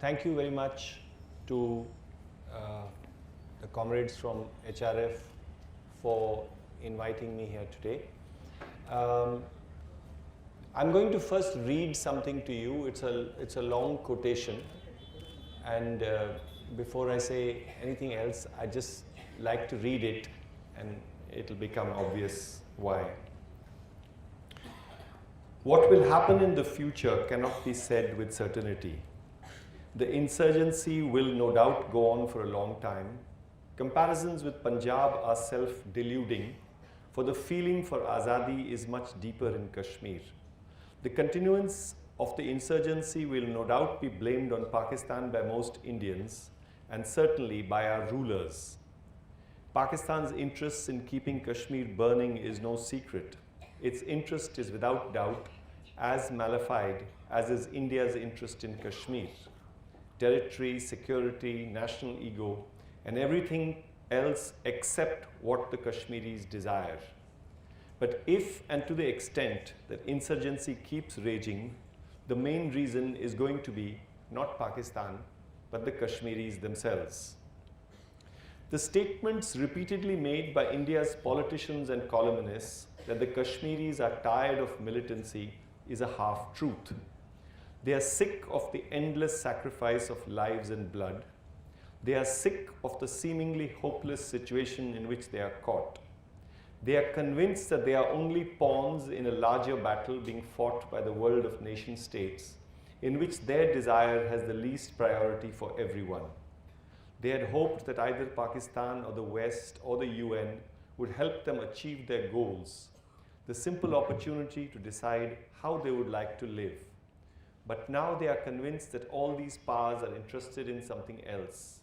Thank you very much to the comrades from HRF for inviting me here today. I'm going to first read something to you. It's a long quotation, and before I say anything else, I just like to read it, and it'll become obvious why. What will happen in the future cannot be said with certainty. The insurgency will no doubt go on for a long time. Comparisons with Punjab are self-deluding, for the feeling for Azadi is much deeper in Kashmir. The continuance of the insurgency will no doubt be blamed on Pakistan by most Indians, and certainly by our rulers. Pakistan's interest in keeping Kashmir burning is no secret. Its interest is without doubt as malified as is India's interest in Kashmir. Territory, security, national ego, and everything else except what the Kashmiris desire. But if and to the extent that insurgency keeps raging, the main reason is going to be not Pakistan, but the Kashmiris themselves. The statements repeatedly made by India's politicians and columnists that the Kashmiris are tired of militancy is a half-truth. They are sick of the endless sacrifice of lives and blood. They are sick of the seemingly hopeless situation in which they are caught. They are convinced that they are only pawns in a larger battle being fought by the world of nation states, in which their desire has the least priority for everyone. They had hoped that either Pakistan or the West or the UN would help them achieve their goals, the simple opportunity to decide how they would like to live. But now they are convinced that all these powers are interested in something else.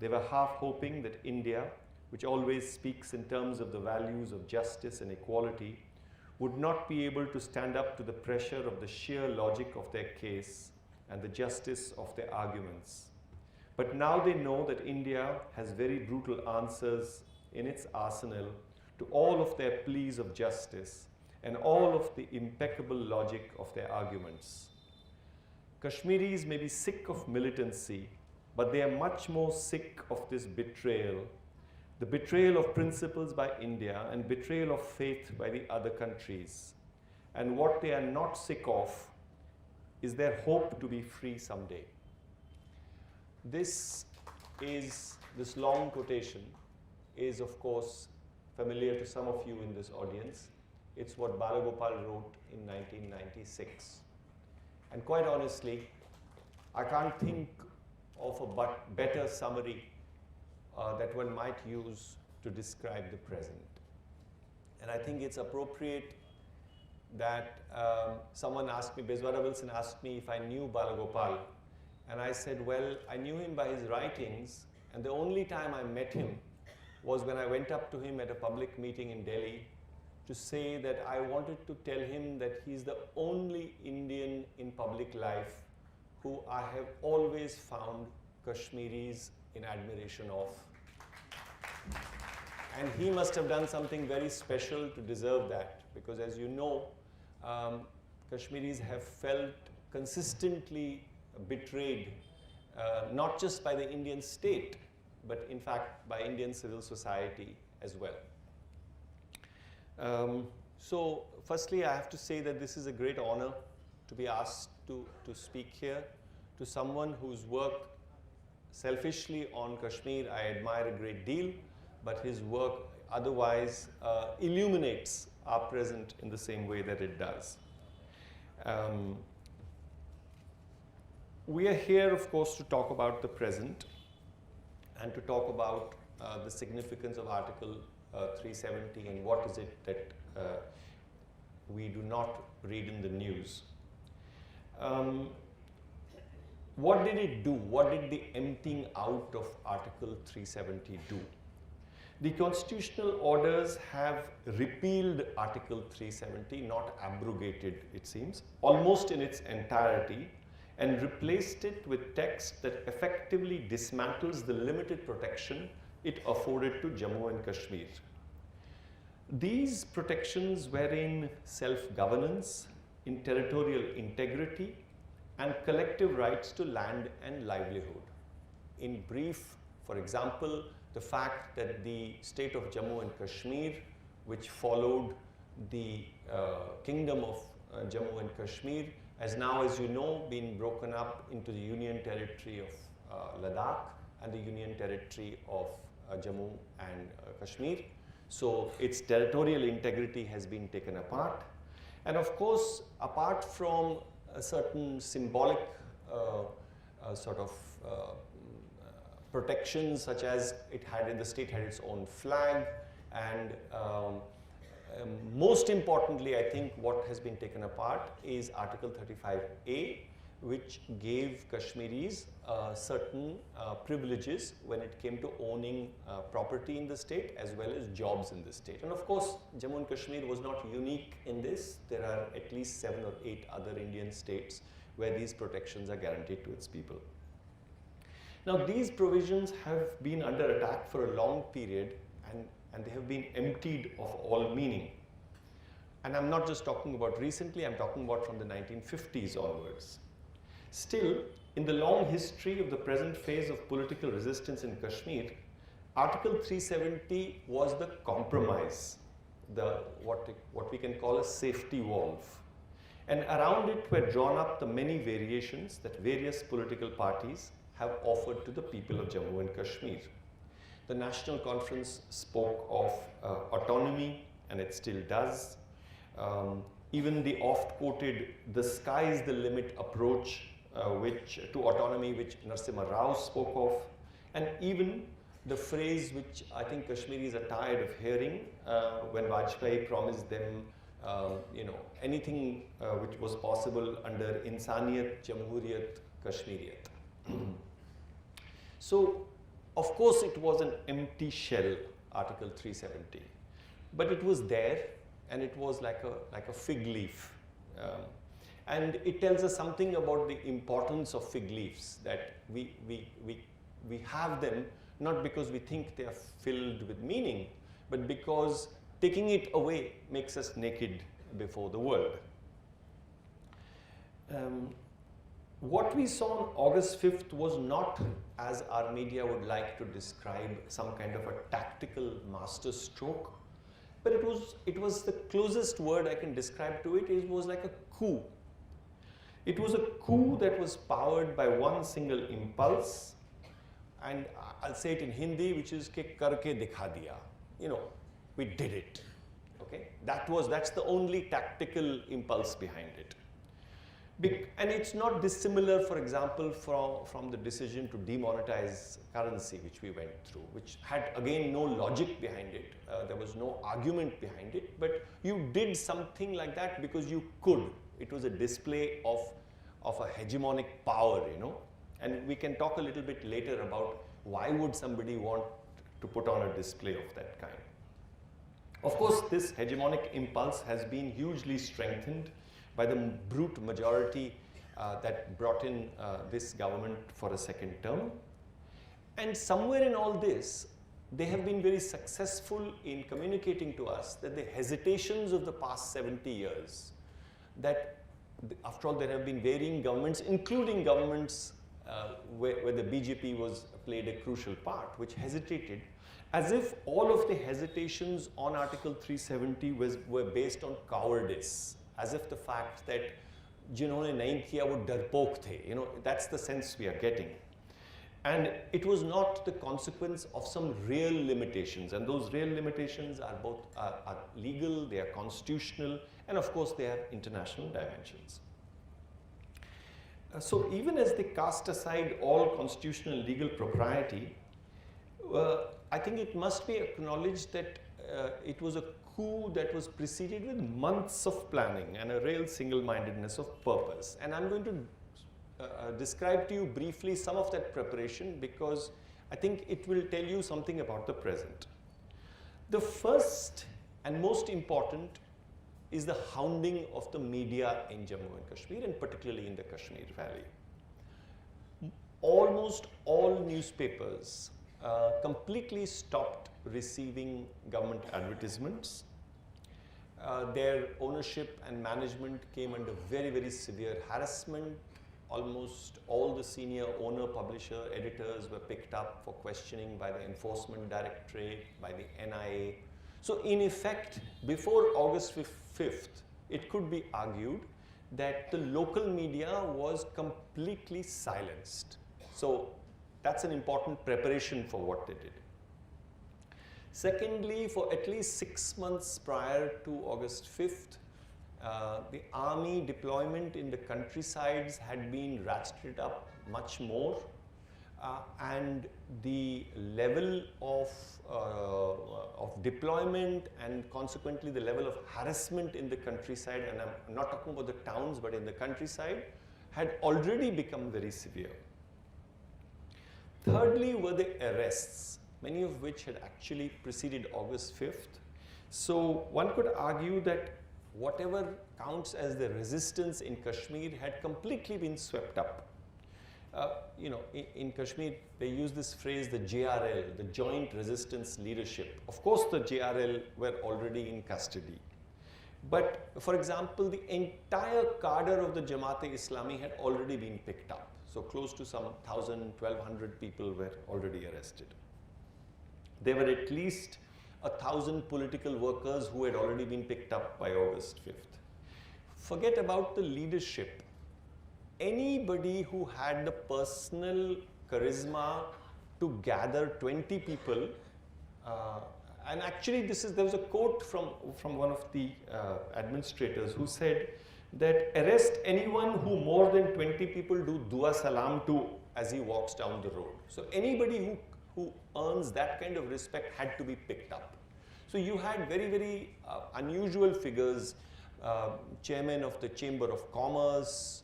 They were half hoping that India, which always speaks in terms of the values of justice and equality, would not be able to stand up to the pressure of the sheer logic of their case and the justice of their arguments. But now they know that India has very brutal answers in its arsenal to all of their pleas of justice and all of the impeccable logic of their arguments. Kashmiris may be sick of militancy, but they are much more sick of this betrayal, the betrayal of principles by India and betrayal of faith by the other countries. And what they are not sick of is their hope to be free someday. This long quotation is, of course, familiar to some of you in this audience. It's what Balagopal wrote in 1996. And quite honestly, I can't think of a better summary that one might use to describe the present. And I think it's appropriate that someone asked me, Bezwara Wilson asked me if I knew Balagopal. And I said, well, I knew him by his writings, and the only time I met him was when I went up to him at a public meeting in Delhi to say that I wanted to tell him that he's the only Indian in public life who I have always found Kashmiris in admiration of. And he must have done something very special to deserve that, because as you know, Kashmiris have felt consistently betrayed, not just by the Indian state, but in fact by Indian civil society as well. So firstly, I have to say that this is a great honor to be asked to speak here to someone whose work selfishly on Kashmir I admire a great deal, but his work otherwise illuminates our present in the same way that it does. We are here, of course, to talk about the present and to talk about the significance of Article 370 and what is it that we do not read in the news. What did it do? What did the emptying out of Article 370 do? The constitutional orders have repealed Article 370, not abrogated, it seems, almost in its entirety, and replaced it with text that effectively dismantles the limited protection it afforded to Jammu and Kashmir. These protections were in self-governance, in territorial integrity, and collective rights to land and livelihood. In brief, for example, the fact that the state of Jammu and Kashmir, which followed the kingdom of Jammu and Kashmir, has now, as you know, been broken up into the Union Territory of Ladakh and the Union Territory of Jammu and Kashmir. So its territorial integrity has been taken apart. And of course, apart from a certain symbolic sort of protections, such as the state had its own flag, and most importantly, I think what has been taken apart is Article 35A, which gave Kashmiris certain privileges when it came to owning property in the state as well as jobs in the state. And of course, Jammu and Kashmir was not unique in this. There are at least 7 or 8 other Indian states where these protections are guaranteed to its people. Now, these provisions have been under attack for a long period, and they have been emptied of all meaning. And I'm not just talking about recently, I'm talking about from the 1950s onwards. Still, in the long history of the present phase of political resistance in Kashmir, Article 370 was the compromise, what we can call a safety valve. And around it were drawn up the many variations that various political parties have offered to the people of Jammu and Kashmir. The National Conference spoke of autonomy, and it still does. Even the oft-quoted "the sky is the limit" approach to autonomy, which Narasimha Rao spoke of, and even the phrase which I think Kashmiris are tired of hearing when Vajpayee promised them anything which was possible under Insaniyat, Jamhuriyat, Kashmiriyat. So, of course, it was an empty shell, Article 370, but it was there, and it was like a fig leaf. And it tells us something about the importance of fig leaves, that we have them not because we think they are filled with meaning, but because taking it away makes us naked before the world. What we saw on August 5th was not, as our media would like to describe, some kind of a tactical master stroke, but it was the closest word I can describe to it. It was like a coup. It was a coup that was powered by one single impulse, and I'll say it in Hindi, which is ke karke dikha diya. We did it. Okay, that's the only tactical impulse behind it. And it's not dissimilar, for example, from the decision to demonetize currency, which we went through, which had again no logic behind it. There was no argument behind it, but you did something like that because you could. It was a display of a hegemonic power, and we can talk a little bit later about why would somebody want to put on a display of that kind. Of course, this hegemonic impulse has been hugely strengthened by the brute majority that brought in this government for a second term. And somewhere in all this, they have been very successful in communicating to us that the hesitations of the past 70 years, that after all there have been varying governments, including governments where the BJP played a crucial part, which hesitated, as if all of the hesitations on Article 370 were based on cowardice, as if the fact that जिन्होंने नहीं किया वो डरपोक थे, that's the sense we are getting. And it was not the consequence of some real limitations, and those real limitations are both are legal, they are constitutional, and of course they have international dimensions. So even as they cast aside all constitutional legal propriety, I think it must be acknowledged that it was a coup that was preceded with months of planning and a real single-mindedness of purpose. And I'm going to describe to you briefly some of that preparation, because I think it will tell you something about the present. The first and most important is the hounding of the media in Jammu and Kashmir, and particularly in the Kashmir Valley. Almost all newspapers completely stopped receiving government advertisements. Their ownership and management came under very, very severe harassment. almost all the senior owner, publisher, editors were picked up for questioning by the Enforcement Directorate, by the NIA. So in effect, before August 5th, it could be argued that the local media was completely silenced. So that's an important preparation for what they did. Secondly, for at least 6 months prior to August 5th, the army deployment in the countrysides had been ratcheted up much more, and the level of deployment and consequently the level of harassment in the countryside, and I'm not talking about the towns but in the countryside, had already become very severe. Thirdly were the arrests, many of which had actually preceded August 5th. So one could argue that whatever counts as the resistance in Kashmir had completely been swept up. You know, in Kashmir, they use this phrase, the JRL, the Joint Resistance Leadership. Of course, the JRL were already in custody. But, for example, the entire cadre of the Jamaat-e-Islami had already been picked up. So close to some 1,000, 1,200 people were already arrested. There were at least 1,000 political workers who had already been picked up by August 5th. Forget about the leadership. Anybody who had the personal charisma to gather 20 people, and actually there was a quote from one of the administrators who said that arrest anyone who more than 20 people do dua salam to as he walks down the road. So anybody who earns that kind of respect had to be picked up. So you had very, very unusual figures, chairman of the Chamber of Commerce,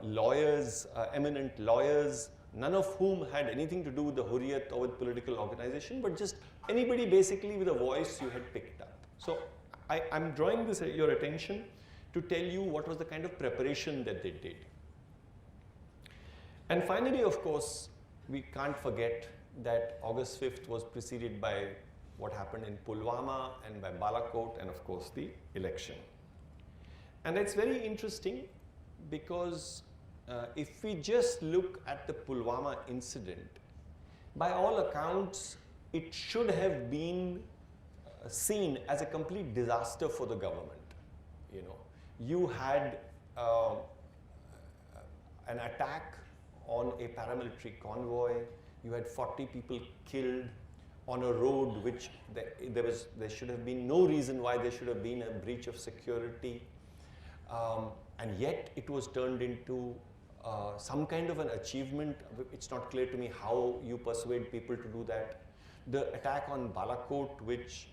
lawyers, eminent lawyers, none of whom had anything to do with the Hurriyat or with political organization, but just anybody basically with a voice you had picked up. So I'm drawing this your attention to tell you what was the kind of preparation that they did. And finally, of course, we can't forget that August 5th was preceded by what happened in Pulwama and by Balakot and of course the election. And it's very interesting because if we just look at the Pulwama incident, by all accounts, it should have been seen as a complete disaster for the government. You know, you had an attack on a paramilitary convoy, you had 40 people killed on a road which there should have been no reason why there should have been a breach of security, and yet it was turned into some kind of an achievement. It's not clear to me how you persuade people to do that. The attack on Balakot, which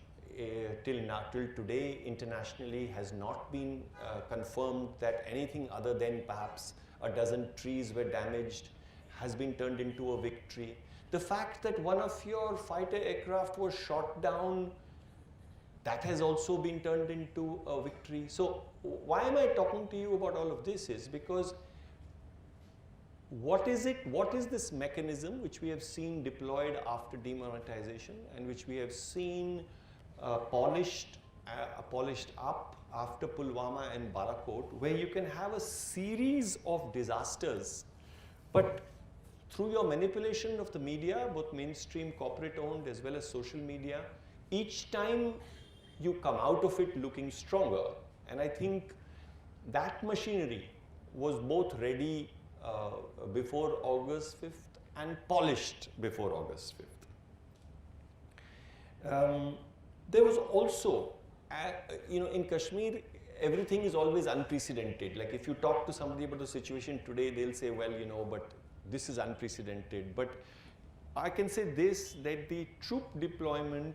till today internationally has not been confirmed that anything other than perhaps a dozen trees were damaged, has been turned into a victory. The fact that one of your fighter aircraft was shot down, that has also been turned into a victory. So why am I talking to you about all of this is because what is this mechanism which we have seen deployed after demonetization and which we have seen polished up after Pulwama and Balakot, where you can have a series of disasters, but through your manipulation of the media, both mainstream corporate owned as well as social media, each time you come out of it looking stronger. And I think that machinery was both ready before August 5th and polished before August 5th. There was also, you know, in Kashmir, everything is always unprecedented. Like if you talk to somebody about the situation today, they'll say, well, you know, but this is unprecedented. But I can say this, that the troop deployment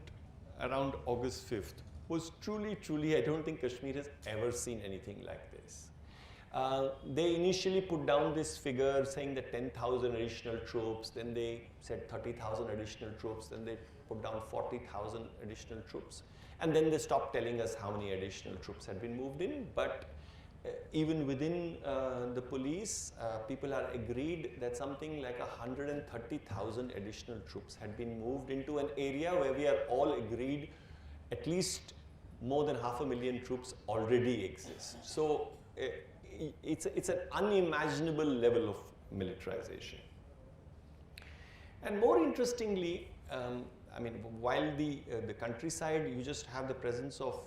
around August 5th was truly, I don't think Kashmir has ever seen anything like this. They initially put down this figure saying that 10,000 additional troops, then they said 30,000 additional troops, then they put down 40,000 additional troops, and then they stopped telling us how many additional troops had been moved in. But even within the police, people are agreed that something like 130,000 additional troops had been moved into an area where we are all agreed at least more than 500,000 troops already exist. So it's an unimaginable level of militarization. And more interestingly, I mean, while the countryside, you just have the presence of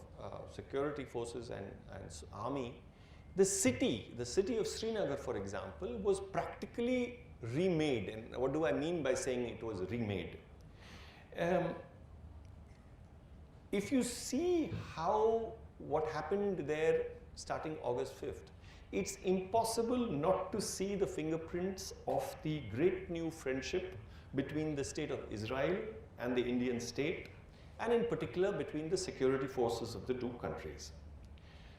security forces and army, the city of Srinagar, for example, was practically remade. And what do I mean by saying it was remade? If you see what happened there starting August 5th, it's impossible not to see the fingerprints of the great new friendship between the state of Israel and the Indian state, and in particular between the security forces of the two countries.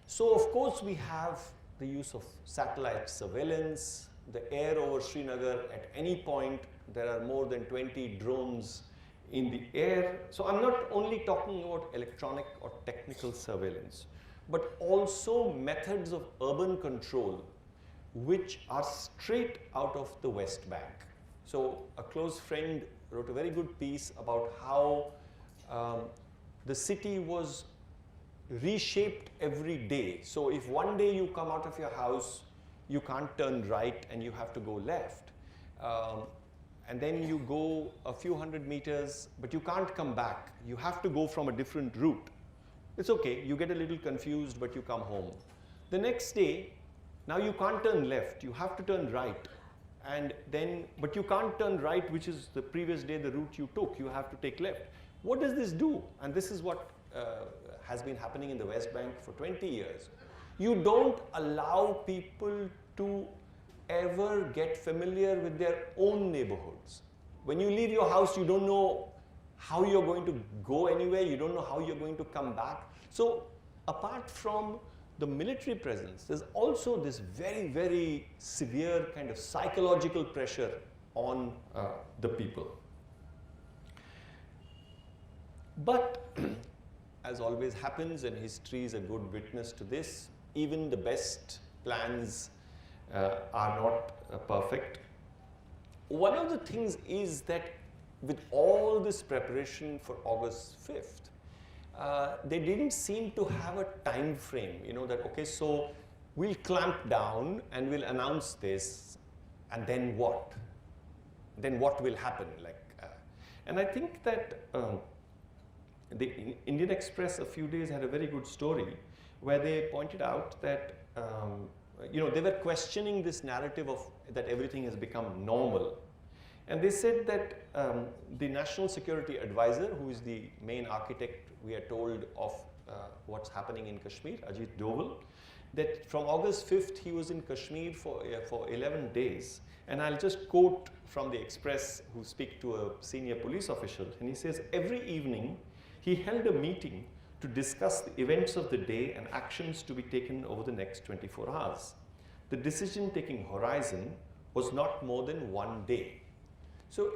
So of course we have the use of satellite surveillance, the air over Srinagar. At any point there are more than 20 drones in the air. So I'm not only talking about electronic or technical surveillance, but also methods of urban control which are straight out of the West Bank. So a close friend wrote a very good piece about how the city was reshaped every day. So if one day you come out of your house, you can't turn right and you have to go left. And then you go a few hundred meters, but you can't come back. You have to go from a different route. It's okay, you get a little confused, but you come home. The next day, now you can't turn left, you have to turn right. And then, but you can't turn right, which is the previous day the route you took, you have to take left. What does this do? And this is what has been happening in the West Bank for 20 years. You don't allow people to ever get familiar with their own neighborhoods. When you leave your house, you don't know how you're going to go anywhere, you don't know how you're going to come back. So apart from the military presence, there's also this very, very severe kind of psychological pressure on the people. But as always happens, and history is a good witness to this, even the best plans are not perfect. One of the things is that with all this preparation for August 5th, they didn't seem to have a time frame, you know, that, okay, so we'll clamp down and we'll announce this, and then what? Then what will happen? And I think that the Indian Express a few days had a very good story where they pointed out that you know, they were questioning this narrative of that everything has become normal. And they said that the National Security Advisor, who is the main architect, we are told, of what's happening in Kashmir, Ajit Doval, that from August 5th he was in Kashmir for 11 days. And I'll just quote from the Express, who speak to a senior police official, and he says, every evening he held a meeting to discuss the events of the day and actions to be taken over the next 24 hours. The decision-taking horizon was not more than 1 day. So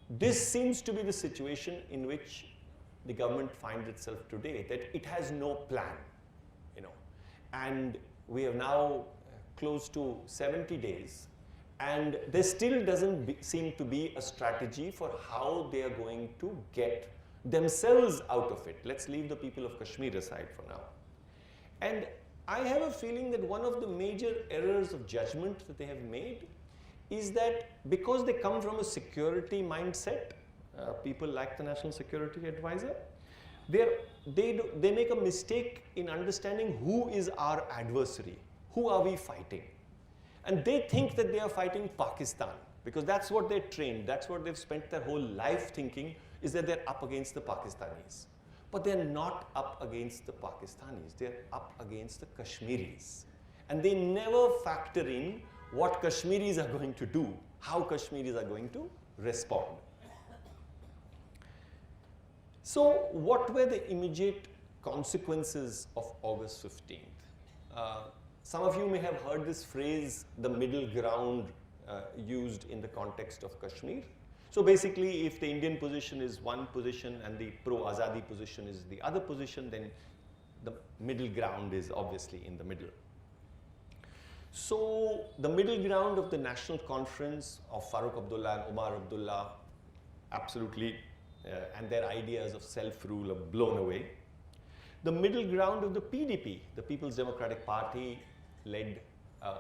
this seems to be the situation in which the government finds itself today, that it has no plan, you know. And we are now close to 70 days, and there still doesn't seem to be a strategy for how they are going to get themselves out of it. Let's leave the people of Kashmir aside for now. And I have a feeling that one of the major errors of judgment that they have made is that because they come from a security mindset, people like the National Security Advisor, they make a mistake in understanding who is our adversary, who are we fighting. And they think that they are fighting Pakistan, because that's what they're trained, that's what they've spent their whole life thinking, is that they're up against the Pakistanis. But they're not up against the Pakistanis, they're up against the Kashmiris. And they never factor in what Kashmiris are going to do, how Kashmiris are going to respond. So what were the immediate consequences of August 15th? Some of you may have heard this phrase, the middle ground, used in the context of Kashmir. So basically, if the Indian position is one position and the pro-Azadi position is the other position, then the middle ground is obviously in the middle. So the middle ground of the National Conference of Farooq Abdullah and Omar Abdullah, absolutely, and their ideas of self-rule are blown away. The middle ground of the PDP, the People's Democratic Party, led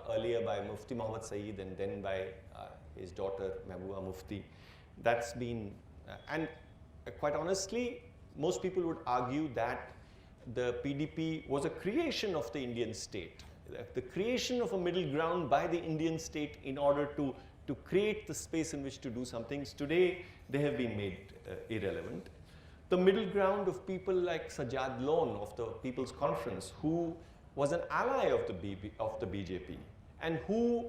earlier by Mufti Muhammad Saeed and then by his daughter Mehbooba Mufti. That's been, and quite honestly, most people would argue that the PDP was a creation of the Indian state, the creation of a middle ground by the Indian state in order to create the space in which to do some things. Today, they have been made irrelevant. The middle ground of people like Sajjad Lone of the People's Conference, who was an ally of the BJP, and who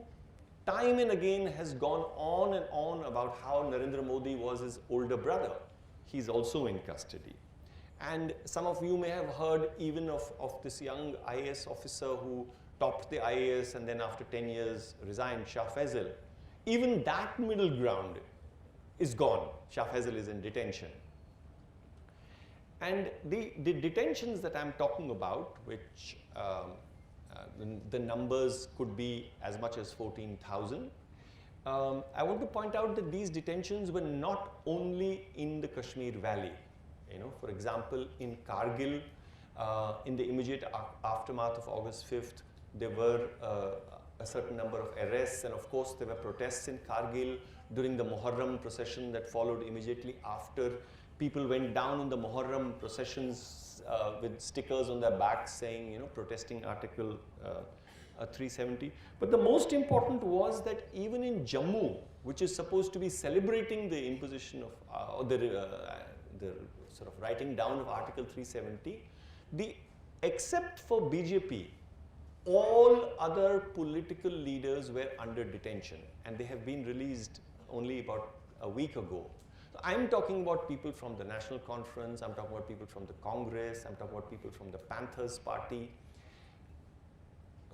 time and again has gone on and on about how Narendra Modi was his older brother. He's also in custody. And some of you may have heard even of this young IAS officer who topped the IAS and then after 10 years resigned, Shah Faisal. Even that middle ground is gone. Shah Faisal is in detention. And the detentions that I'm talking about, which the numbers could be as much as 14,000, I want to point out that these detentions were not only in the Kashmir Valley. You know, for example, in Kargil, in the immediate aftermath of August 5th, there were a certain number of arrests, and of course there were protests in Kargil during the Muharram procession that followed immediately after. People went down in the Muharram processions with stickers on their backs saying, you know, protesting Article 370. But the most important was that even in Jammu, which is supposed to be celebrating the imposition of, the sort of writing down of Article 370, except for BJP, all other political leaders were under detention, and they have been released only about a week ago. So I'm talking about people from the National Conference, I'm talking about people from the Congress, I'm talking about people from the Panthers Party,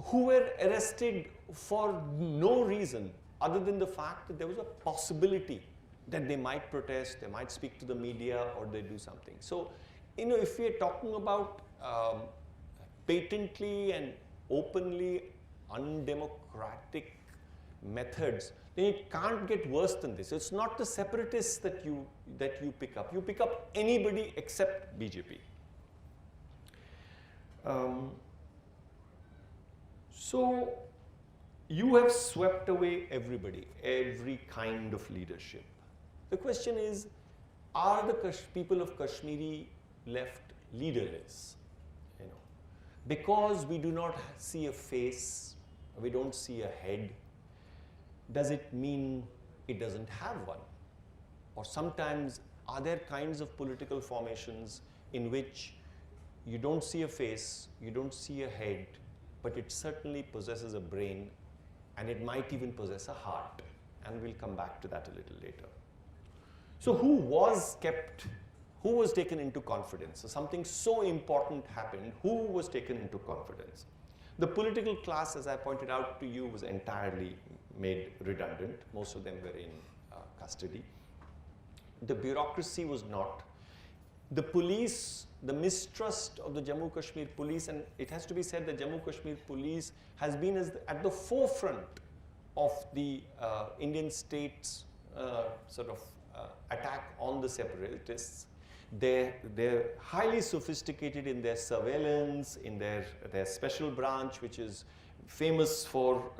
who were arrested for no reason other than the fact that there was a possibility that they might protest, they might speak to the media, or they do something. So, you know, if we are talking about patently and openly undemocratic methods, then it can't get worse than this. It's not the separatists that you pick up. You pick up anybody except BJP. So you have swept away everybody, every kind of leadership. The question is, are the people of Kashmiri left leaderless? You know, because we do not see a face, we don't see a head, does it mean it doesn't have one? Or sometimes, are there kinds of political formations in which you don't see a face, you don't see a head, but it certainly possesses a brain, and it might even possess a heart? And we'll come back to that a little later. So who was taken into confidence? So something so important happened. Who was taken into confidence? The political class, as I pointed out to you, was entirely made redundant. Most of them were in custody. The bureaucracy was not. The police, the mistrust of the Jammu Kashmir police, and it has to be said that Jammu Kashmir police has been at the forefront of the Indian state's attack on the separatists. They're highly sophisticated in their surveillance, in their special branch, which is famous for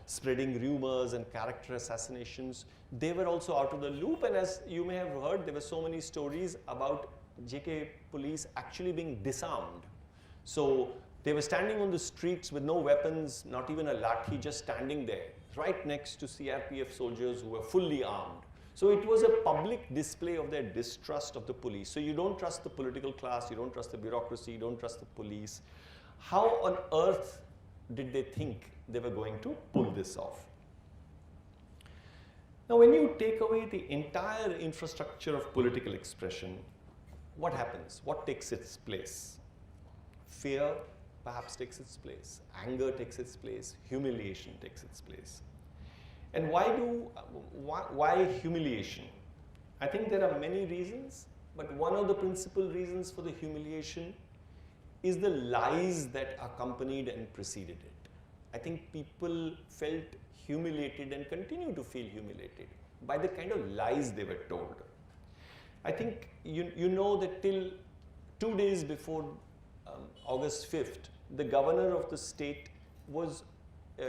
spreading rumors and character assassinations. They were also out of the loop, and as you may have heard, there were so many stories about JK police actually being disarmed. So they were standing on the streets with no weapons, not even a lathi, just standing there, right next to CRPF soldiers who were fully armed. So it was a public display of their distrust of the police. So you don't trust the political class, you don't trust the bureaucracy, you don't trust the police. How on earth did they think they were going to pull this off? Now, when you take away the entire infrastructure of political expression, what happens? What takes its place? Fear perhaps takes its place. Anger takes its place. Humiliation takes its place. And why humiliation? I think there are many reasons, but one of the principal reasons for the humiliation is the lies that accompanied and preceded it. I think people felt humiliated and continue to feel humiliated by the kind of lies they were told. I think you know that till 2 days before August 5th, the governor of the state was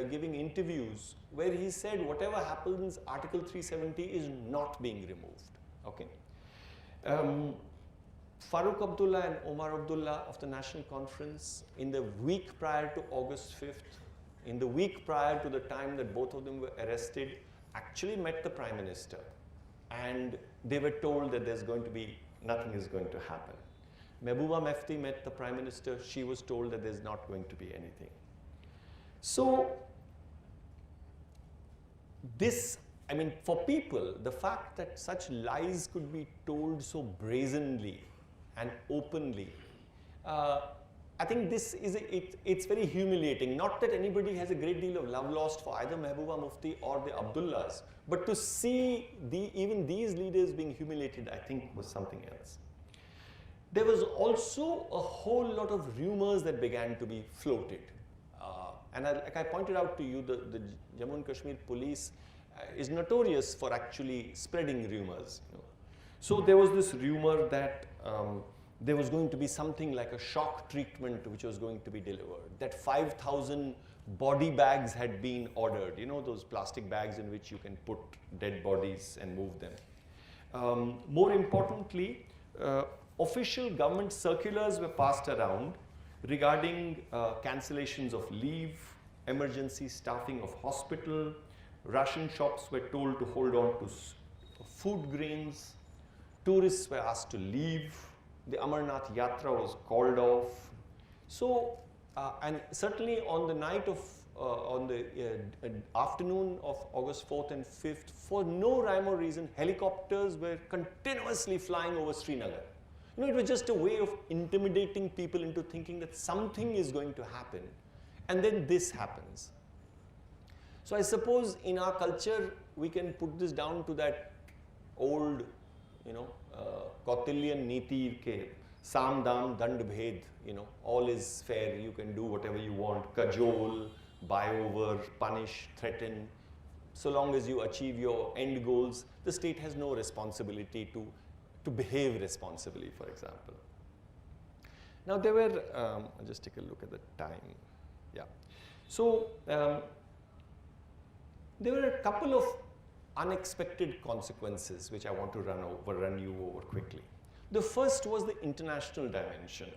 giving interviews where he said whatever happens, Article 370 is not being removed. Okay. Farooq Abdullah and Omar Abdullah of the National Conference, in the week prior to August 5th, in the week prior to the time that both of them were arrested, actually met the Prime Minister, and they were told that there's going to be, nothing is going to happen. Mehbooba Mufti met the Prime Minister, she was told that there's not going to be anything. So, this, I mean, for people, the fact that such lies could be told so brazenly and openly, I think this is, it's very humiliating. Not that anybody has a great deal of love lost for either Mehbooba Mufti or the Abdullahs, but to see even these leaders being humiliated, I think, was something else. There was also a whole lot of rumors that began to be floated. And like I pointed out to you, the Jammu and Kashmir police is notorious for actually spreading rumors. You know. So there was this rumor that there was going to be something like a shock treatment which was going to be delivered, that 5,000 body bags had been ordered, you know, those plastic bags in which you can put dead bodies and move them. More importantly, official government circulars were passed around regarding cancellations of leave, emergency staffing of hospital, ration shops were told to hold on to food grains, tourists were asked to leave, the Amarnath Yatra was called off. So, and certainly on the night of, on the afternoon of August 4th and 5th, for no rhyme or reason, helicopters were continuously flying over Srinagar. You know, it was just a way of intimidating people into thinking that something is going to happen, and then this happens. So I suppose in our culture, we can put this down to that old, you know, Kautilyan Niti ke Sam Dam Dand Bhed, you know, all is fair, you can do whatever you want, cajole, buy over, punish, threaten. So long as you achieve your end goals, the state has no responsibility to behave responsibly, for example. Now there were, I'll just take a look at the time. Yeah. So there were a couple of unexpected consequences which I want to run you over quickly. The first was the international dimension.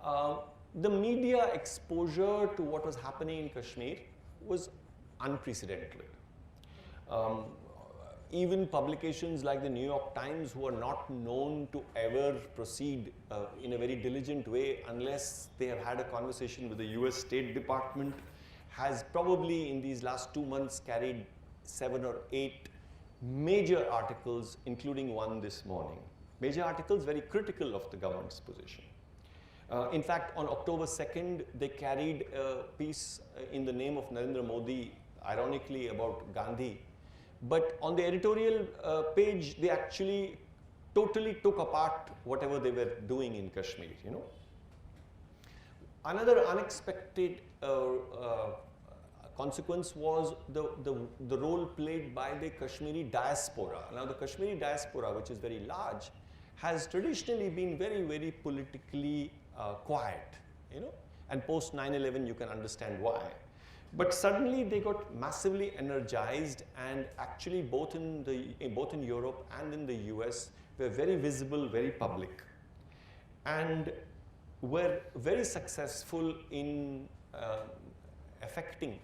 The media exposure to what was happening in Kashmir was unprecedented. Even publications like the New York Times, who are not known to ever proceed in a very diligent way unless they have had a conversation with the US State Department, has probably in these last 2 months carried 7 or 8 major articles, including one this morning. Major articles very critical of the government's position. In fact, on October 2nd, they carried a piece in the name of Narendra Modi, ironically about Gandhi. But on the editorial page, they actually totally took apart whatever they were doing in Kashmir, you know. Another unexpected consequence was the role played by the Kashmiri diaspora. Now, the Kashmiri diaspora, which is very large, has traditionally been very, very politically quiet, you know, and post 9/11 you can understand why. But suddenly they got massively energized, and actually both in Europe and in the US were very visible, very public, and were very successful in affecting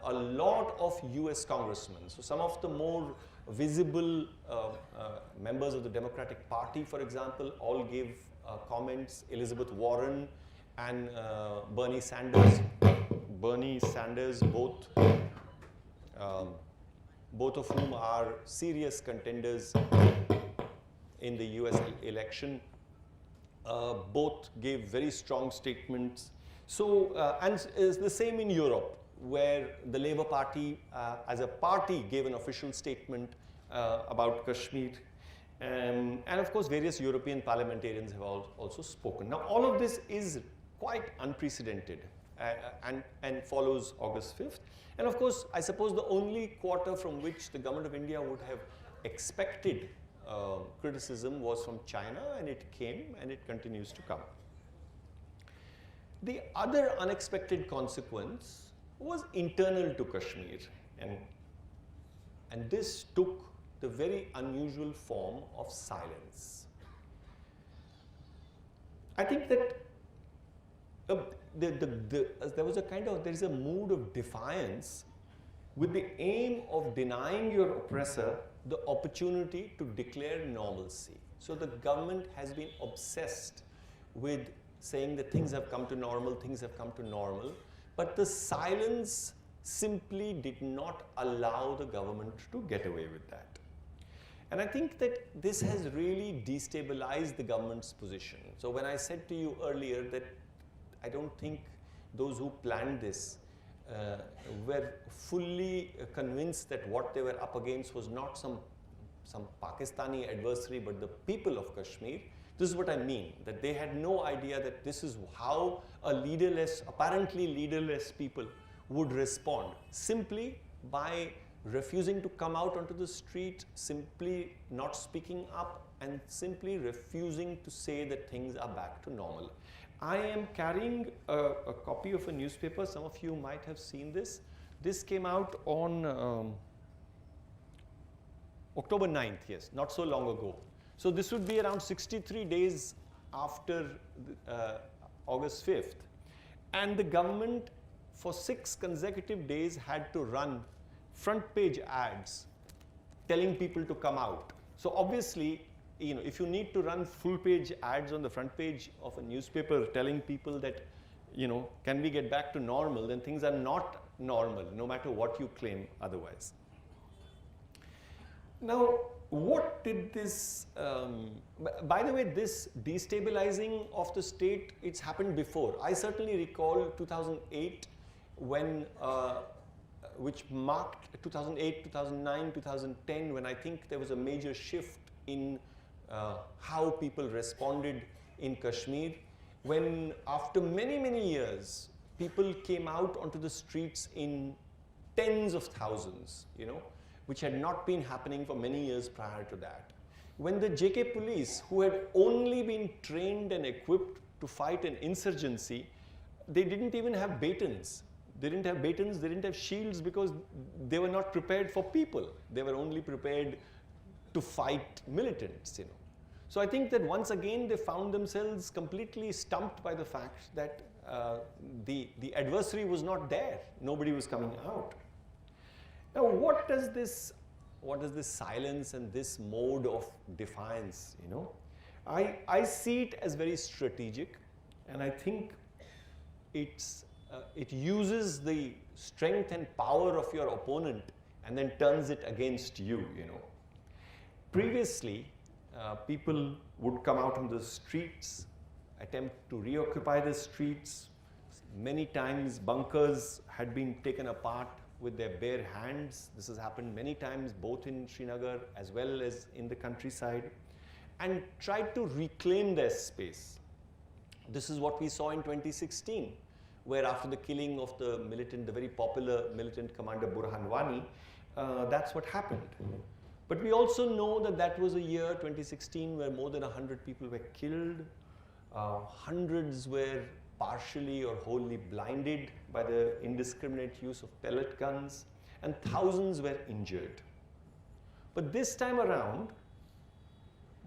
a lot of US congressmen. So some of the more visible members of the Democratic Party, for example, all gave comments. Elizabeth Warren and Bernie Sanders, both of whom are serious contenders in the US election, both gave very strong statements. So, and it's the same in Europe, where the Labour Party as a party gave an official statement about Kashmir. And of course, various European parliamentarians have also spoken. Now, all of this is quite unprecedented and follows August 5th. And of course, I suppose the only quarter from which the government of India would have expected criticism was from China, and it came and it continues to come. The other unexpected consequence was internal to Kashmir, and this took the very unusual form of silence. I think that there is a mood of defiance with the aim of denying your oppressor the opportunity to declare normalcy. So the government has been obsessed with saying that things have come to normal, things have come to normal, but the silence simply did not allow the government to get away with that. And I think that this has really destabilized the government's position. So when I said to you earlier that I don't think those who planned this were fully convinced that what they were up against was not some Pakistani adversary, but the people of Kashmir. This is what I mean, that they had no idea that this is how a apparently leaderless people would respond, simply by refusing to come out onto the street, simply not speaking up, and simply refusing to say that things are back to normal. I am carrying a copy of a newspaper. Some of you might have seen this. This came out on October 9th, yes, not so long ago. So this would be around 63 days after August 5th. And the government, for 6 consecutive days, had to run front page ads telling people to come out. So obviously, if you need to run full page ads on the front page of a newspaper telling people that, can we get back to normal, then things are not normal, no matter what you claim otherwise. Now, what did this, by the way, this destabilizing of the state, it's happened before. I certainly recall 2008 when, which marked 2008, 2009, 2010, when I think there was a major shift in how people responded in Kashmir, when after many, many years, people came out onto the streets in tens of thousands, which had not been happening for many years prior to that. When the JK police, who had only been trained and equipped to fight an insurgency, they didn't even have batons. They didn't have batons, they didn't have shields, because they were not prepared for people. They were only prepared to fight militants, So I think that once again they found themselves completely stumped by the fact that the adversary was not there. Nobody was coming out. Now, what does this silence and this mode of defiance, I see it as very strategic, and I think it uses the strength and power of your opponent and then turns it against you, Previously, people would come out on the streets, attempt to reoccupy the streets. Many times bunkers had been taken apart with their bare hands. This has happened many times, both in Srinagar as well as in the countryside, and tried to reclaim their space. This is what we saw in 2016, where after the killing of the very popular militant commander Burhan Wani, that's what happened. But we also know that that was a year, 2016, where more than 100 people were killed, hundreds were partially or wholly blinded by the indiscriminate use of pellet guns, and thousands were injured. But this time around,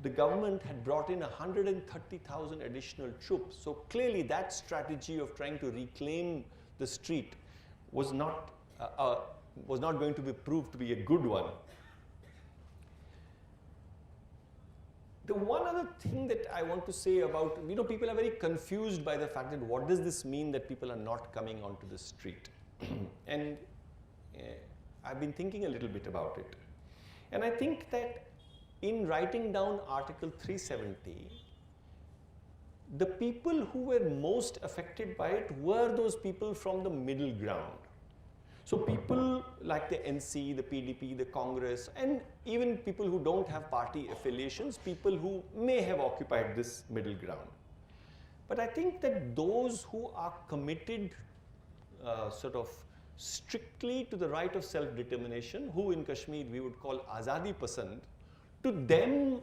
the government had brought in 130,000 additional troops. So clearly that strategy of trying to reclaim the street was not going to be proved to be a good one. The one other thing that I want to say about, people are very confused by the fact that what does this mean that people are not coming onto the street? And I've been thinking a little bit about it. And I think that in writing down Article 370, the people who were most affected by it were those people from the middle ground. So people like the NC, the PDP, the Congress, and even people who don't have party affiliations, people who may have occupied this middle ground. But I think that those who are committed strictly to the right of self-determination, who in Kashmir we would call Azadi Pasand, to them,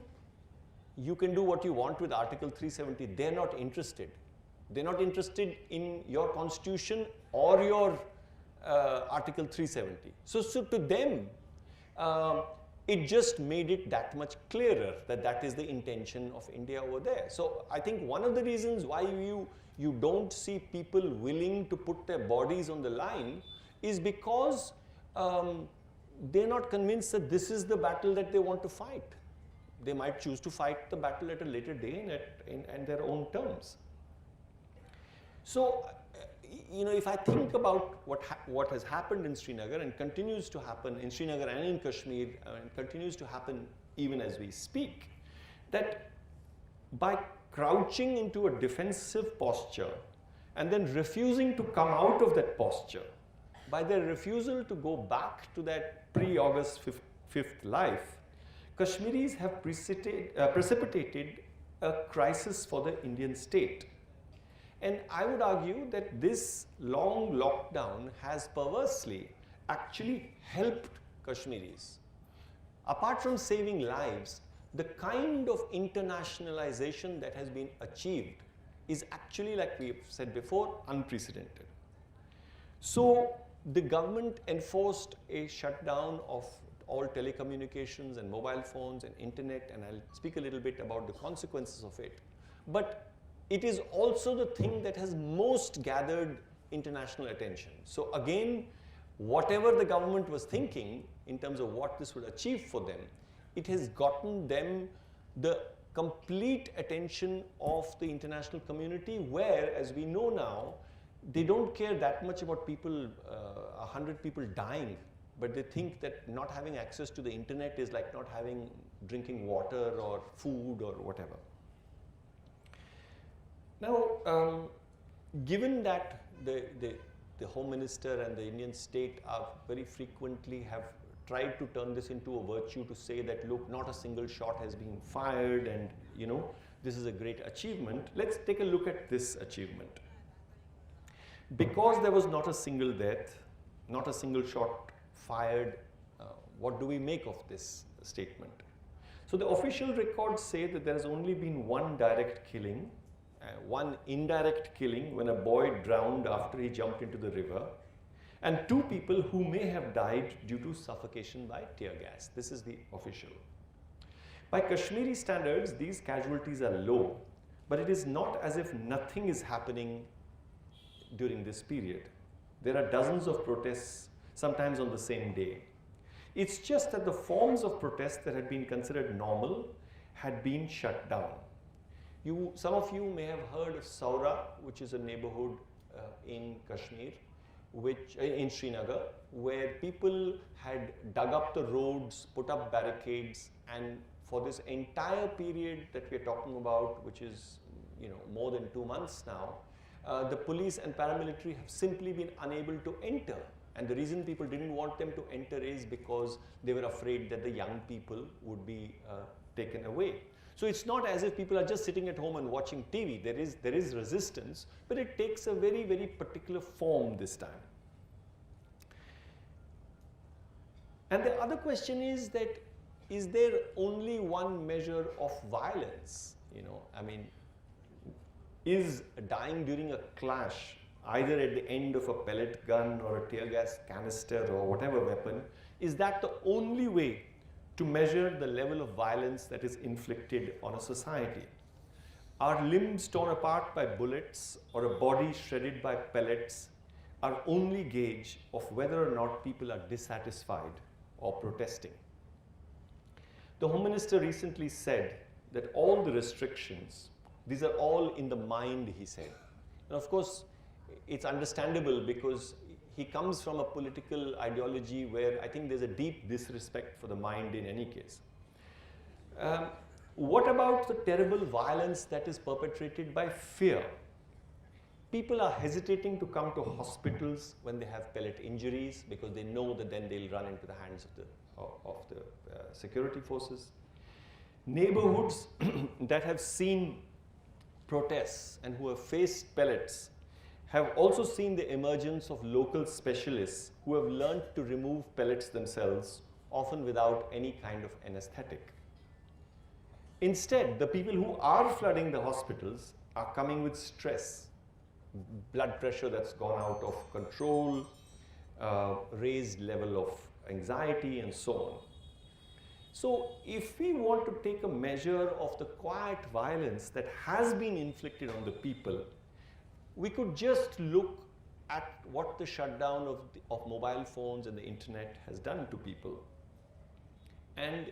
you can do what you want with Article 370. They're not interested. They're not interested in your constitution or your Article 370. So to them, it just made it that much clearer that that is the intention of India over there. So I think one of the reasons why you don't see people willing to put their bodies on the line is because they're not convinced that this is the battle that they want to fight. They might choose to fight the battle at a later day and their own terms. So, you know, if I think about what has happened in Srinagar and continues to happen in Srinagar and in Kashmir and continues to happen even as we speak, that by crouching into a defensive posture and then refusing to come out of that posture, by their refusal to go back to that pre-August 5th life, Kashmiris have precipitated a crisis for the Indian state. And I would argue that this long lockdown has perversely actually helped Kashmiris. Apart from saving lives, the kind of internationalization that has been achieved is actually, like we've said before, unprecedented. So the government enforced a shutdown of all telecommunications and mobile phones and internet, and I'll speak a little bit about the consequences of it. But it is also the thing that has most gathered international attention. So again, whatever the government was thinking in terms of what this would achieve for them, it has gotten them the complete attention of the international community, where, as we know now, they don't care that much about people, 100 people dying, but they think that not having access to the internet is like not having drinking water or food or whatever. Now, given that the Home Minister and the Indian state are very frequently have tried to turn this into a virtue to say that, look, not a single shot has been fired and, you know, this is a great achievement. Let's take a look at this achievement. Because there was not a single death, not a single shot fired, what do we make of this statement? So the official records say that there has only been one direct killing, one indirect killing when a boy drowned after he jumped into the river, and 2 people who may have died due to suffocation by tear gas. This is the official. By Kashmiri standards, these casualties are low, but it is not as if nothing is happening during this period. There are dozens of protests, sometimes on the same day. It's just that the forms of protest that had been considered normal had been shut down. Some of you may have heard of Saura, which is a neighborhood in Kashmir, in Srinagar, where people had dug up the roads, put up barricades, and for this entire period that we're talking about, which is, you know, more than 2 months now, the police and paramilitary have simply been unable to enter. And the reason people didn't want them to enter is because they were afraid that the young people would be taken away. So it's not as if people are just sitting at home and watching TV. There is resistance, but it takes a very, very particular form this time. And the other question is that, is there only one measure of violence? You know, I mean, is dying during a clash, either at the end of a pellet gun or a tear gas canister or whatever weapon, is that the only way to measure the level of violence that is inflicted on a society? Are limbs torn apart by bullets or a body shredded by pellets our only gauge of whether or not people are dissatisfied or protesting? The Home Minister recently said that all the restrictions, these are all in the mind, he said. And of course, it's understandable because he comes from a political ideology where I think there's a deep disrespect for the mind in any case. What about the terrible violence that is perpetrated by fear? People are hesitating to come to hospitals when they have pellet injuries because they know that then they'll run into the hands of the security forces. Neighborhoods that have seen protests and who have faced pellets have also seen the emergence of local specialists who have learned to remove pellets themselves, often without any kind of anesthetic. Instead, the people who are flooding the hospitals are coming with stress, blood pressure that's gone out of control, raised level of anxiety, and so on. So if we want to take a measure of the quiet violence that has been inflicted on the people, we could just look at what the shutdown of mobile phones and the internet has done to people. And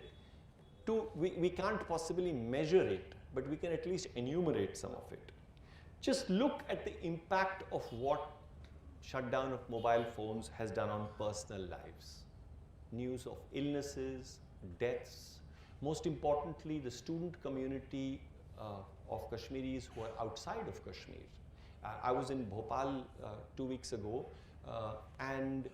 we can't possibly measure it, but we can at least enumerate some of it. Just look at the impact of what shutdown of mobile phones has done on personal lives. News of illnesses, deaths, most importantly the student community of Kashmiris who are outside of Kashmir. I was in Bhopal 2 weeks ago and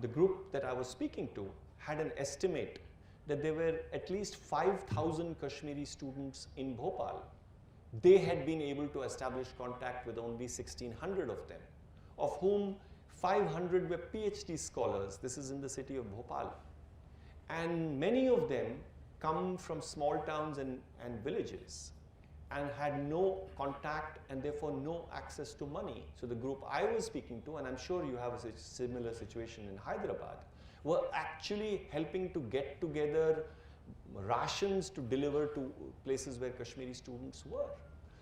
the group that I was speaking to had an estimate that there were at least 5,000 Kashmiri students in Bhopal. They had been able to establish contact with only 1,600 of them, of whom 500 were PhD scholars. This is in the city of Bhopal. And many of them come from small towns and villages and had no contact and therefore no access to money. So the group I was speaking to, and I'm sure you have a similar situation in Hyderabad, were actually helping to get together rations to deliver to places where Kashmiri students were.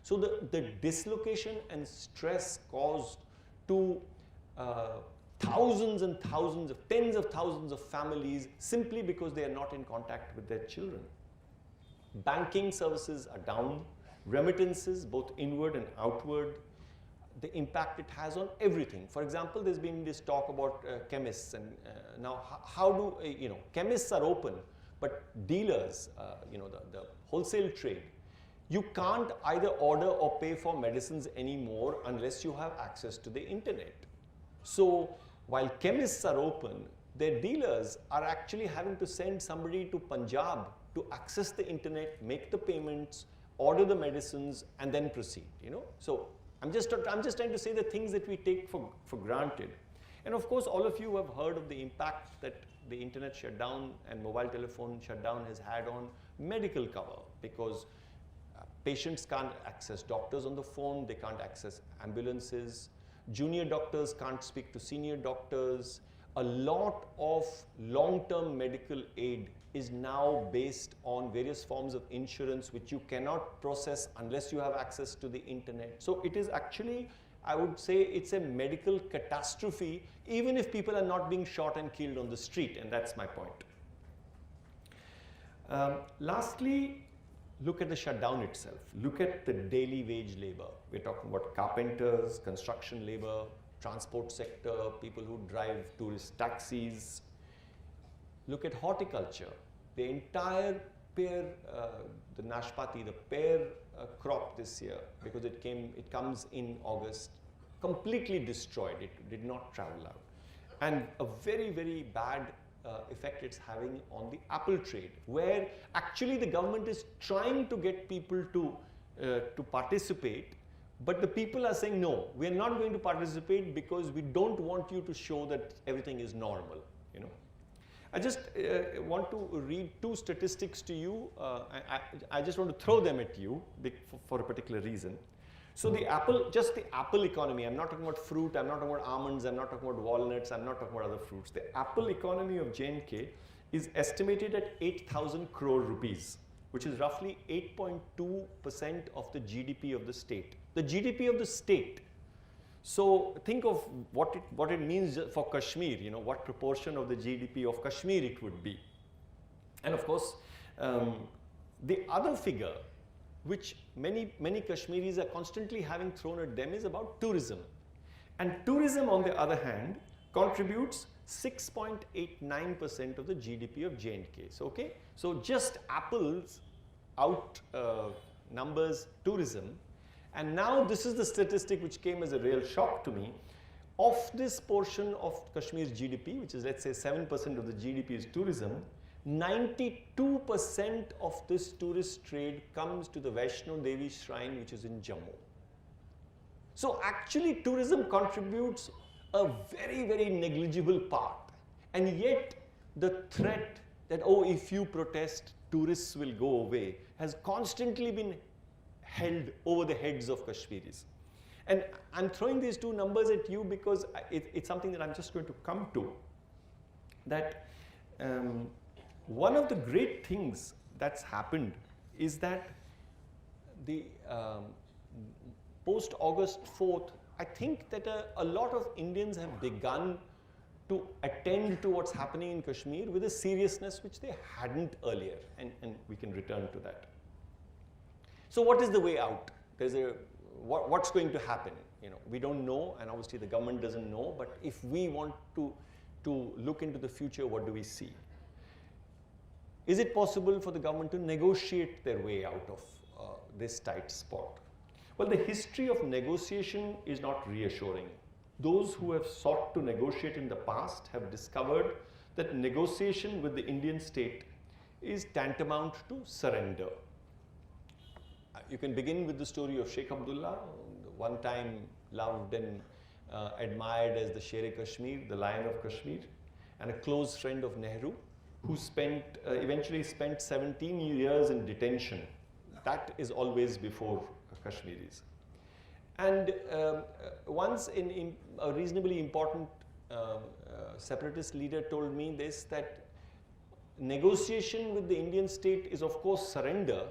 So the dislocation and stress caused to thousands and thousands of, tens of thousands of families simply because they are not in contact with their children. Banking services are down, remittances both inward and outward, the impact it has on everything. For example, there's been this talk about chemists and now how do, chemists are open, but dealers, the wholesale trade, you can't either order or pay for medicines anymore unless you have access to the internet. So while chemists are open, their dealers are actually having to send somebody to Punjab to access the internet, make the payments, order the medicines, and then proceed. So I'm just trying to say the things that we take for granted. And of course, all of you have heard of the impact that the internet shutdown and mobile telephone shutdown has had on medical cover, because patients can't access doctors on the phone, they can't access ambulances, junior doctors can't speak to senior doctors. A lot of long-term medical aid is now based on various forms of insurance which you cannot process unless you have access to the internet. So it is actually, I would say, it's a medical catastrophe, even if people are not being shot and killed on the street, and that's my point. Lastly, look at the shutdown itself. Look at the daily wage labor. We're talking about carpenters, construction labor, transport sector, people who drive tourist taxis. Look at horticulture. The entire pear, the nashpati, the pear crop this year, because it comes in August, completely destroyed. It did not travel out. And a very, very bad effect it's having on the apple trade, where actually the government is trying to get people to participate, but the people are saying, no, we are not going to participate because we don't want you to show that everything is normal. I just want to read two statistics to you. I just want to throw them at you for a particular reason. So just the apple economy, I'm not talking about fruit, I'm not talking about almonds, I'm not talking about walnuts, I'm not talking about other fruits. The apple economy of J&K is estimated at 8,000 crore rupees, which is roughly 8.2% of the GDP of the state. The GDP of the state. So think of what it means for Kashmir, what proportion of the GDP of Kashmir it would be. And of course, the other figure which many Kashmiris are constantly having thrown at them is about tourism. And tourism, on the other hand, contributes 6.89% of the GDP of J&K. So just apples out numbers tourism. And now this is the statistic which came as a real shock to me. Of this portion of Kashmir's GDP, which is, let's say, 7% of the GDP is tourism, 92% of this tourist trade comes to the Vaishno Devi shrine, which is in Jammu. So actually tourism contributes a very, very negligible part. And yet the threat that, oh, if you protest, tourists will go away, has constantly been held over the heads of Kashmiris. And I'm throwing these two numbers at you because it's something that I'm just going to come to. That one of the great things that's happened is that the post-August 4th, I think that a lot of Indians have begun to attend to what's happening in Kashmir with a seriousness which they hadn't earlier, and we can return to that. So what is the way out? What's going to happen? We don't know, and obviously the government doesn't know, but if we want to look into the future, what do we see? Is it possible for the government to negotiate their way out of this tight spot? Well, the history of negotiation is not reassuring. Those who have sought to negotiate in the past have discovered that negotiation with the Indian state is tantamount to surrender. You can begin with the story of Sheikh Abdullah, one time loved and admired as the Sher-e-Kashmir, the Lion of Kashmir, and a close friend of Nehru, who eventually spent 17 years in detention. That is always before Kashmiris. And once a reasonably important separatist leader told me this, that negotiation with the Indian state is of course surrender,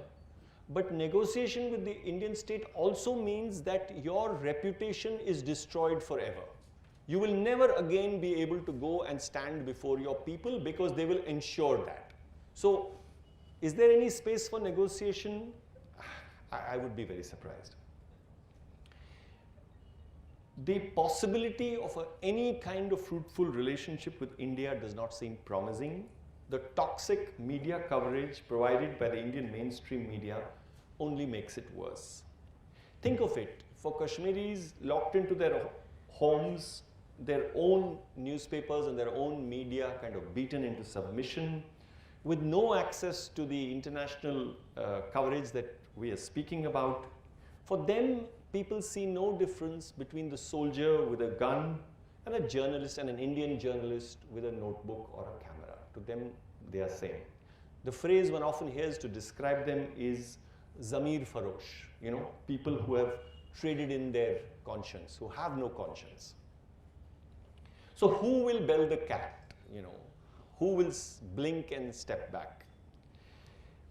but negotiation with the Indian state also means that your reputation is destroyed forever. You will never again be able to go and stand before your people because they will ensure that. So, is there any space for negotiation? I would be very surprised. The possibility of any kind of fruitful relationship with India does not seem promising. The toxic media coverage provided by the Indian mainstream media only makes it worse. Think of it, for Kashmiris locked into their homes, their own newspapers and their own media kind of beaten into submission, with no access to the international coverage that we are speaking about. For them, people see no difference between the soldier with a gun and a journalist, and an Indian journalist with a notebook or a camera. To them, they are same. The phrase one often hears to describe them is Zamir Farosh, people who have traded in their conscience, who have no conscience. So who will bell the cat? Who will blink and step back?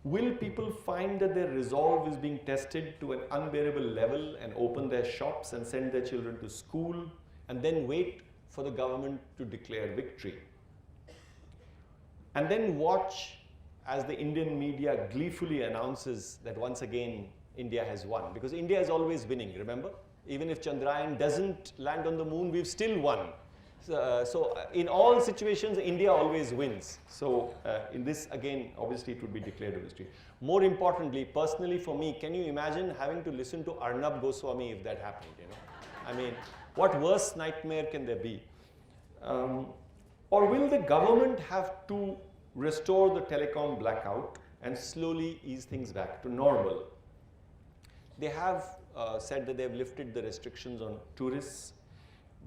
Will people find that their resolve is being tested to an unbearable level and open their shops and send their children to school and then wait for the government to declare victory? And then watch as the Indian media gleefully announces that once again India has won. Because India is always winning, remember? Even if Chandrayaan doesn't land on the moon, we've still won. So in all situations, India always wins. So in this, again, obviously it would be declared a victory. More importantly, personally for me, can you imagine having to listen to Arnab Goswami if that happened, I mean, what worse nightmare can there be? Or will the government have to restore the telecom blackout and slowly ease things back to normal? They have said that they have lifted the restrictions on tourists,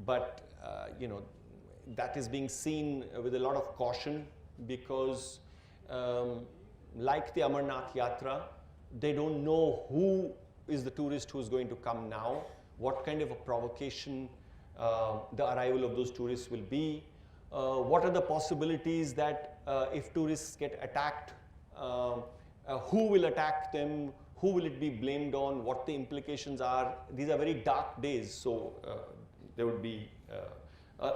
but that is being seen with a lot of caution because like the Amarnath Yatra, they don't know who is the tourist who is going to come now, what kind of a provocation the arrival of those tourists will be, what are the possibilities that if tourists get attacked, who will attack them, who will it be blamed on, what the implications are. These are very dark days, so there would be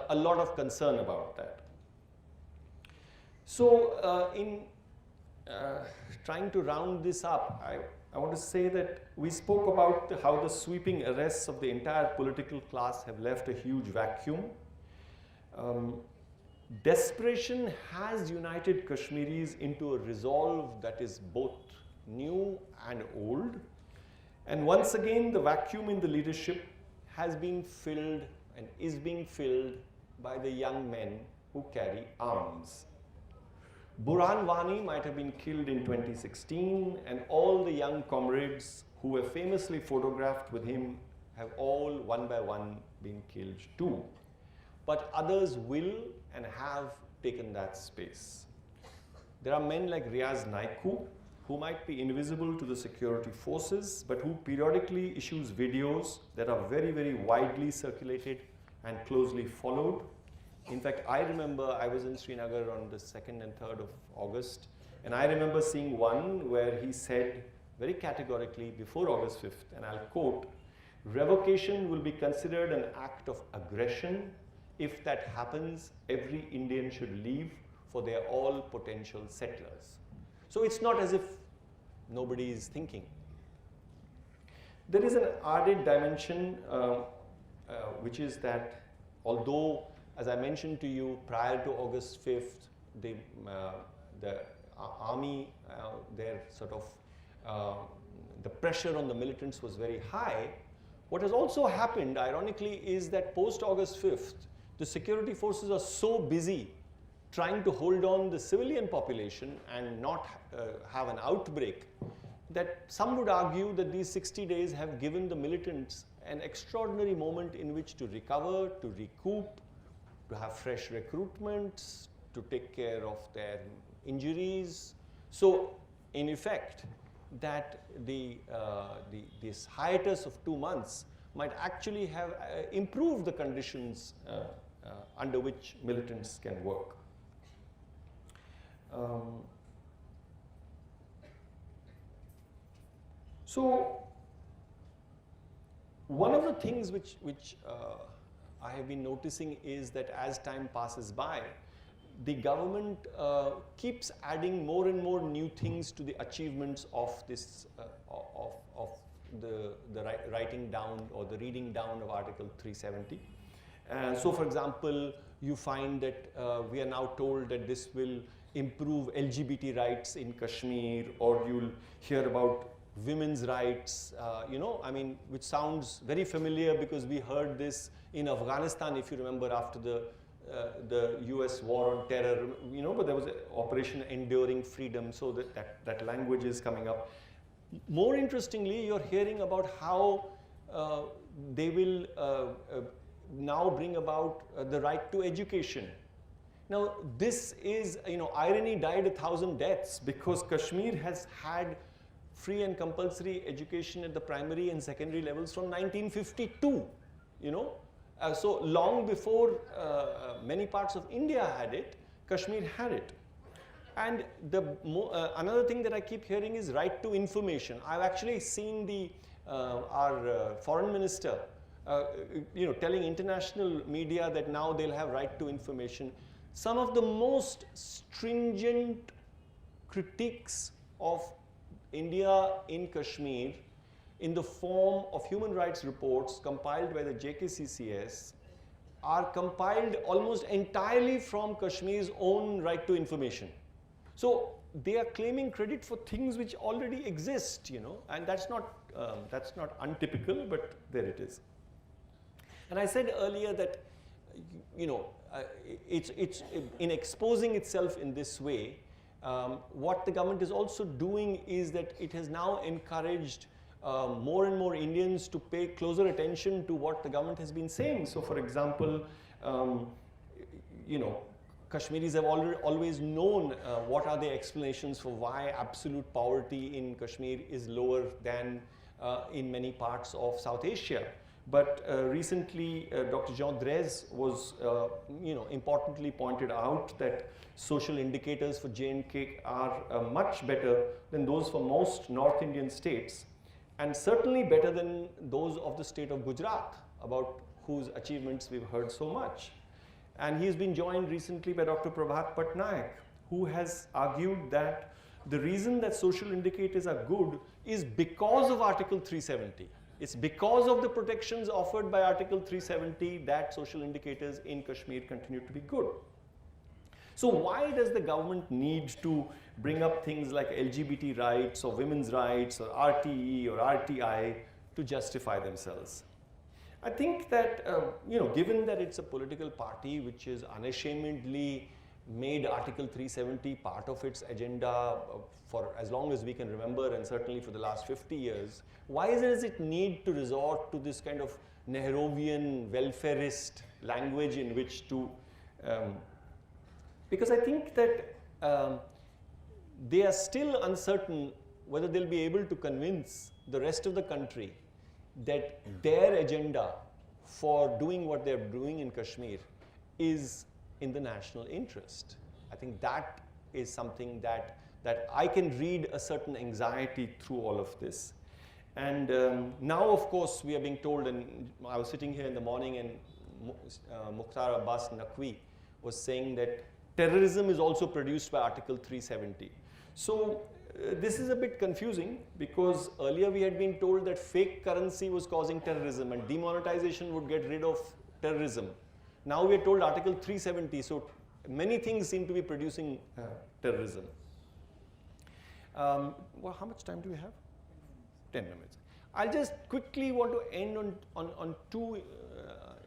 a lot of concern about that. So in trying to round this up, I want to say that we spoke about how the sweeping arrests of the entire political class have left a huge vacuum. Desperation has united Kashmiris into a resolve that is both new and old. And once again, the vacuum in the leadership has been filled and is being filled by the young men who carry arms. Burhan Wani might have been killed in 2016, and all the young comrades who were famously photographed with him have all one by one been killed too. But others will and have taken that space. There are men like Riaz Naiku, who might be invisible to the security forces, but who periodically issues videos that are very, very widely circulated and closely followed. In fact, I remember I was in Srinagar on the 2nd and 3rd of August, and I remember seeing one where he said very categorically before August 5th, and I'll quote, "Revocation will be considered an act of aggression. If that happens, every Indian should leave, for they are all potential settlers." So it's not as if nobody is thinking. There is an added dimension, which is that although, as I mentioned to you, prior to August 5th, the army, their sort of, the pressure on the militants was very high. What has also happened, ironically, is that post-August 5th, the security forces are so busy trying to hold on the civilian population and not have an outbreak, that some would argue that these 60 days have given the militants an extraordinary moment in which to recover, to recoup, to have fresh recruitments, to take care of their injuries. So, in effect, that this hiatus of 2 months might actually have improved the conditions under which militants can work. So, one of the things which I have been noticing is that as time passes by, the government keeps adding more and more new things to the achievements of this, of the writing down or the reading down of Article 370. So, for example, you find that we are now told that this will improve LGBT rights in Kashmir, or you'll hear about women's rights, you know, I mean, which sounds very familiar because we heard this in Afghanistan, if you remember, after the US war on terror, you know, but there was an Operation Enduring Freedom, so that language is coming up. More interestingly, you're hearing about how they will now bring about the right to education. Now, this is, you know, irony died 1,000 deaths, because Kashmir has had free and compulsory education at the primary and secondary levels from 1952, you know. So long before many parts of India had it, Kashmir had it. And another thing that I keep hearing is right to information. I've actually seen our foreign minister, you know, telling international media that now they'll have right to information. Some of the most stringent critiques of India in Kashmir in the form of human rights reports compiled by the JKCCS are compiled almost entirely from Kashmir's own right to information. So they are claiming credit for things which already exist, you know, and that's not untypical, but there it is. And I said earlier that, you know, it's in exposing itself in this way, what the government is also doing is that it has now encouraged more and more Indians to pay closer attention to what the government has been saying. So, for example, you know, Kashmiris have always known what are the explanations for why absolute poverty in Kashmir is lower than in many parts of South Asia. But recently, Dr. Jean Drez was, you know, importantly pointed out that social indicators for J&K are much better than those for most North Indian states, and certainly better than those of the state of Gujarat, about whose achievements we've heard so much. And he's been joined recently by Dr. Prabhat Patnaik, who has argued that the reason that social indicators are good is because of Article 370. It's because of the protections offered by Article 370 that social indicators in Kashmir continue to be good. So why does the government need to bring up things like LGBT rights or women's rights or RTE or RTI to justify themselves? I think that, you know, given that it's a political party which has unashamedly made Article 370 part of its agenda for as long as we can remember, and certainly for the last 50 years, why does it need to resort to this kind of Nehruvian welfarist language in which to, because I think that they are still uncertain whether they'll be able to convince the rest of the country that their agenda for doing what they're doing in Kashmir is in the national interest. I think that is something that I can read a certain anxiety through all of this. And now, of course, we are being told, and I was sitting here in the morning and Mukhtar Abbas Naqvi was saying that terrorism is also produced by Article 370. So this is a bit confusing, because earlier we had been told that fake currency was causing terrorism and demonetization would get rid of terrorism. Now we are told Article 370, so many things seem to be producing terrorism. Well, how much time do we have? 10 minutes. I'll just quickly want to end on two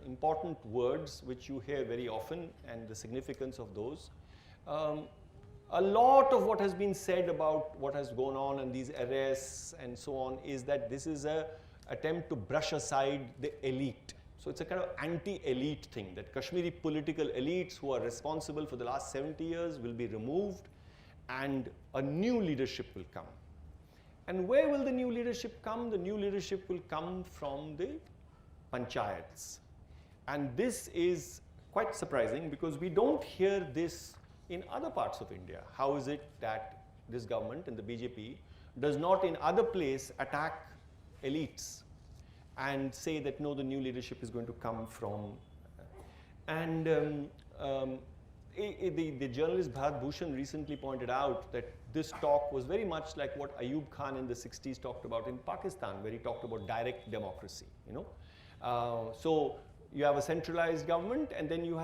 important words which you hear very often, and the significance of those. A lot of what has been said about what has gone on and these arrests and so on is that this is an attempt to brush aside the elite. So it's a kind of anti-elite thing, that Kashmiri political elites who are responsible for the last 70 years will be removed and a new leadership will come. And where will the new leadership come? The new leadership will come from the panchayats. And this is quite surprising, because we don't hear this in other parts of India. How is it that this government and the BJP does not in other place attack elites and say that no, the new leadership is going to come from. And the journalist Bharat Bhushan recently pointed out that this talk was very much like what Ayub Khan in the 60s talked about in Pakistan, where he talked about direct democracy, you know. So you have a centralized government, and then you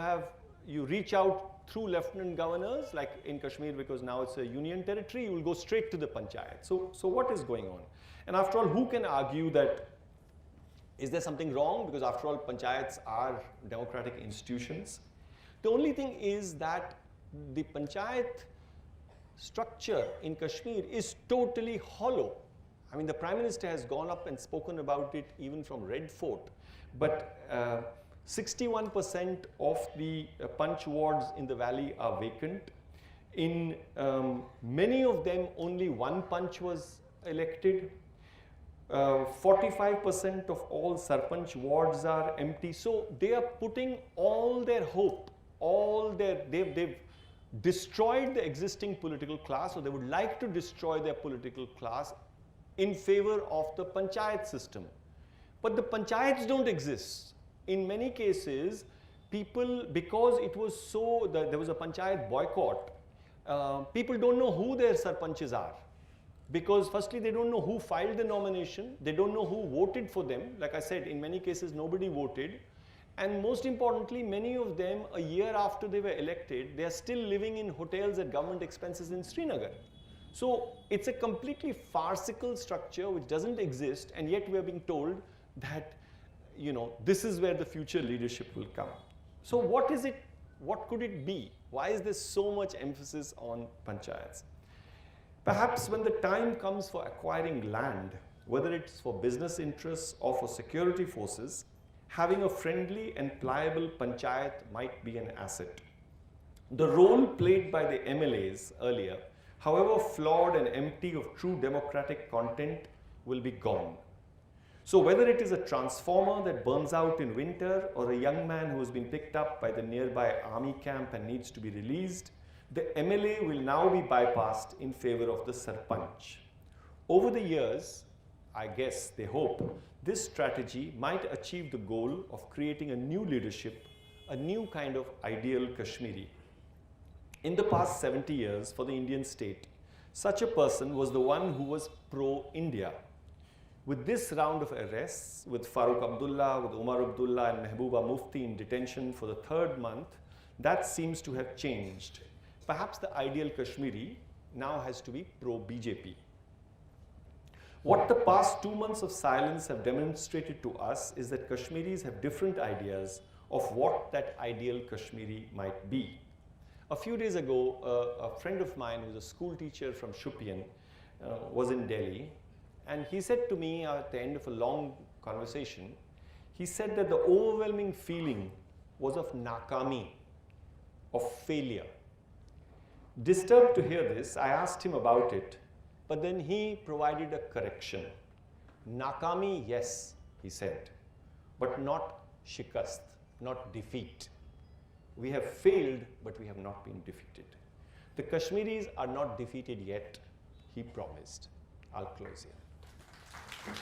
reach out through lieutenant governors, like in Kashmir, because now it's a union territory, you will go straight to the panchayat. So what is going on? And after all, who can argue that, is there something wrong? Because after all, panchayats are democratic institutions. The only thing is that the panchayat structure in Kashmir is totally hollow. I mean, the Prime Minister has gone up and spoken about it even from Red Fort, but 61% of the punch wards in the valley are vacant. In many of them, only one punch was elected. 45% of all sarpanch wards are empty. So they are putting all their hope, they've destroyed the existing political class, or they would like to destroy their political class in favor of the panchayat system. But the panchayats don't exist. In many cases, people, because it was so, there was a panchayat boycott, people don't know who their sarpanches are. Because firstly, they don't know who filed the nomination, they don't know who voted for them. Like I said, in many cases, nobody voted. And most importantly, many of them, a year after they were elected, they are still living in hotels at government expenses in Srinagar. So it's a completely farcical structure which doesn't exist, and yet we are being told that, you know, this is where the future leadership will come. So what is it? What could it be? Why is there so much emphasis on panchayats? Perhaps when the time comes for acquiring land, whether it's for business interests or for security forces, having a friendly and pliable panchayat might be an asset. The role played by the MLAs earlier, however flawed and empty of true democratic content, will be gone. So whether it is a transformer that burns out in winter, or a young man who has been picked up by the nearby army camp and needs to be released, the MLA will now be bypassed in favor of the sarpanch. Over the years, I guess they hope, this strategy might achieve the goal of creating a new leadership, a new kind of ideal Kashmiri. In the past 70 years for the Indian state, such a person was the one who was pro-India. With this round of arrests, with Farooq Abdullah, with Umar Abdullah and Mehbooba Mufti in detention for the 3rd month, that seems to have changed. Perhaps the ideal Kashmiri now has to be pro-BJP. What the past 2 months of silence have demonstrated to us is that Kashmiris have different ideas of what that ideal Kashmiri might be. A few days ago, a friend of mine who was a school teacher from Shupian was in Delhi, and he said to me at the end of a long conversation, he said that the overwhelming feeling was of nakami, of failure. Disturbed to hear this, I asked him about it, but then he provided a correction. Nakami, yes, he said, but not shikast, not defeat. We have failed, but we have not been defeated. The Kashmiris are not defeated yet, he promised. I'll close here.